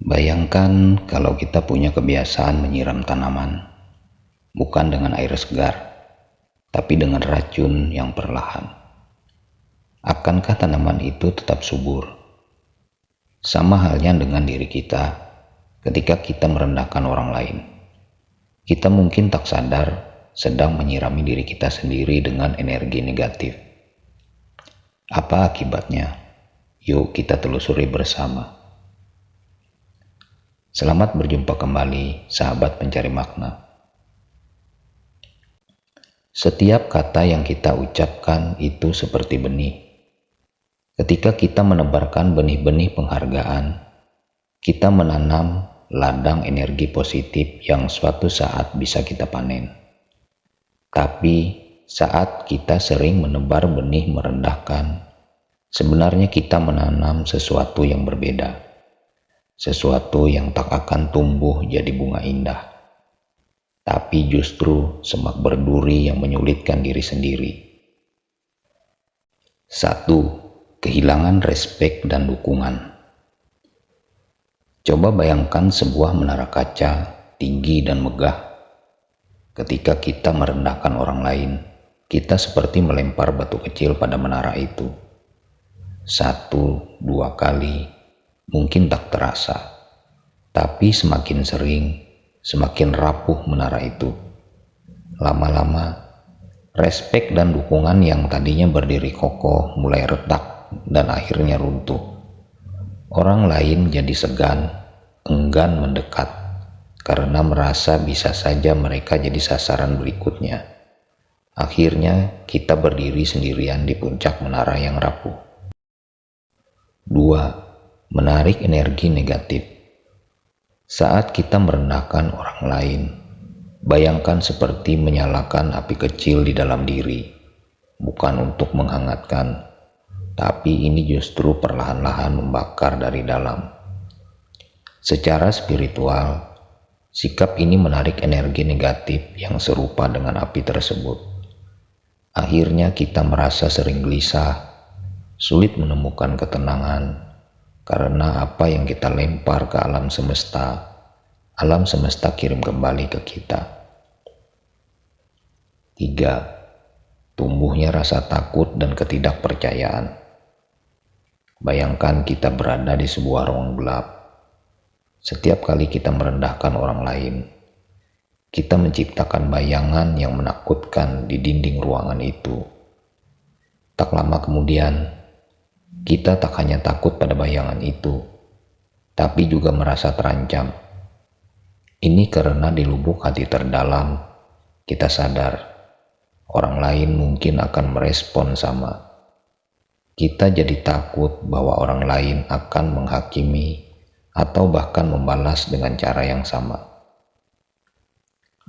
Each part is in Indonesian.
Bayangkan kalau kita punya kebiasaan menyiram tanaman, bukan dengan air segar, tapi dengan racun yang perlahan. Akankah tanaman itu tetap subur? Sama halnya dengan diri kita ketika kita merendahkan orang lain. Kita mungkin tak sadar sedang menyirami diri kita sendiri dengan energi negatif. Apa akibatnya? Yuk kita telusuri bersama. Selamat berjumpa kembali, sahabat pencari makna. Setiap kata yang kita ucapkan itu seperti benih. Ketika kita menebarkan benih-benih penghargaan, kita menanam ladang energi positif yang suatu saat bisa kita panen. Tapi saat kita sering menebar benih merendahkan, sebenarnya kita menanam sesuatu yang berbeda. Sesuatu yang tak akan tumbuh jadi bunga indah, tapi justru semak berduri yang menyulitkan diri sendiri. 1. Kehilangan respek dan dukungan. Coba bayangkan sebuah menara kaca tinggi dan megah. Ketika kita merendahkan orang lain, kita seperti melempar batu kecil pada menara itu. 1-2 kali mungkin tak terasa, tapi semakin sering, semakin rapuh menara itu. Lama-lama, respek dan dukungan yang tadinya berdiri kokoh mulai retak dan akhirnya runtuh. Orang lain jadi segan, enggan mendekat, karena merasa bisa saja mereka jadi sasaran berikutnya. Akhirnya kita berdiri sendirian di puncak menara yang rapuh. 2. Menarik energi negatif. Saat kita merendahkan orang lain, bayangkan seperti menyalakan api kecil di dalam diri, bukan untuk menghangatkan, tapi ini justru perlahan-lahan membakar dari dalam. Secara spiritual, sikap ini menarik energi negatif yang serupa dengan api tersebut. Akhirnya kita merasa sering gelisah, sulit menemukan ketenangan, karena apa yang kita lempar ke alam semesta kirim kembali ke kita. 3. Tumbuhnya rasa takut dan ketidakpercayaan. Bayangkan kita berada di sebuah ruang gelap. Setiap kali kita merendahkan orang lain, kita menciptakan bayangan yang menakutkan di dinding ruangan itu. Tak lama kemudian, kita tak hanya takut pada bayangan itu, tapi juga merasa terancam. Ini karena di lubuk hati terdalam, kita sadar orang lain mungkin akan merespon sama. Kita jadi takut bahwa orang lain akan menghakimi atau bahkan membalas dengan cara yang sama.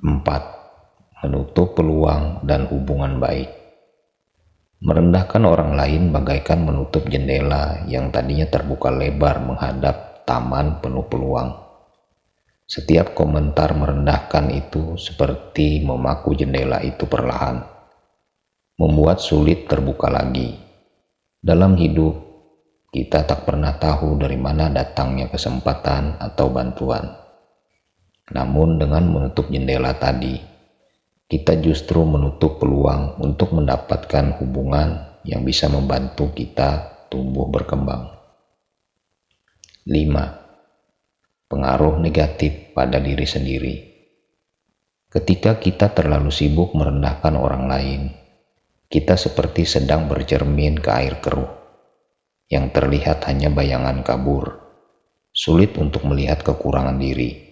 4. Menutup peluang dan hubungan baik. Merendahkan orang lain bagaikan menutup jendela yang tadinya terbuka lebar menghadap taman penuh peluang. Setiap komentar merendahkan itu seperti memaku jendela itu perlahan, membuat sulit terbuka lagi. Dalam hidup, kita tak pernah tahu dari mana datangnya kesempatan atau bantuan. Namun dengan menutup jendela tadi, kita justru menutup peluang untuk mendapatkan hubungan yang bisa membantu kita tumbuh berkembang. 5. Pengaruh negatif pada diri sendiri. Ketika kita terlalu sibuk merendahkan orang lain, kita seperti sedang bercermin ke air keruh, yang terlihat hanya bayangan kabur, sulit untuk melihat kekurangan diri.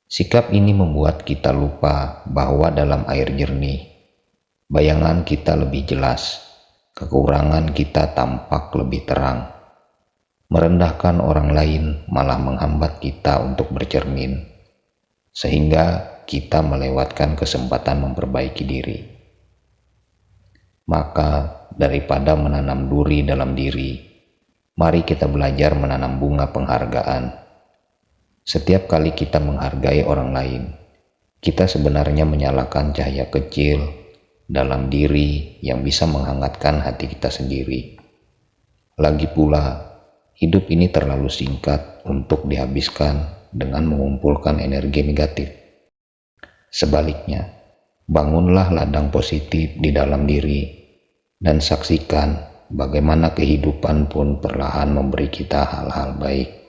Sikap ini membuat kita lupa bahwa dalam air jernih, bayangan kita lebih jelas, kekurangan kita tampak lebih terang. Merendahkan orang lain malah menghambat kita untuk bercermin, sehingga kita melewatkan kesempatan memperbaiki diri. Maka daripada menanam duri dalam diri, mari kita belajar menanam bunga penghargaan. Setiap kali kita menghargai orang lain, kita sebenarnya menyalakan cahaya kecil dalam diri yang bisa menghangatkan hati kita sendiri. Lagi pula, Hidup ini terlalu singkat untuk dihabiskan dengan mengumpulkan energi negatif. Sebaliknya, bangunlah ladang positif di dalam diri dan saksikan bagaimana kehidupan pun perlahan memberi kita hal-hal baik.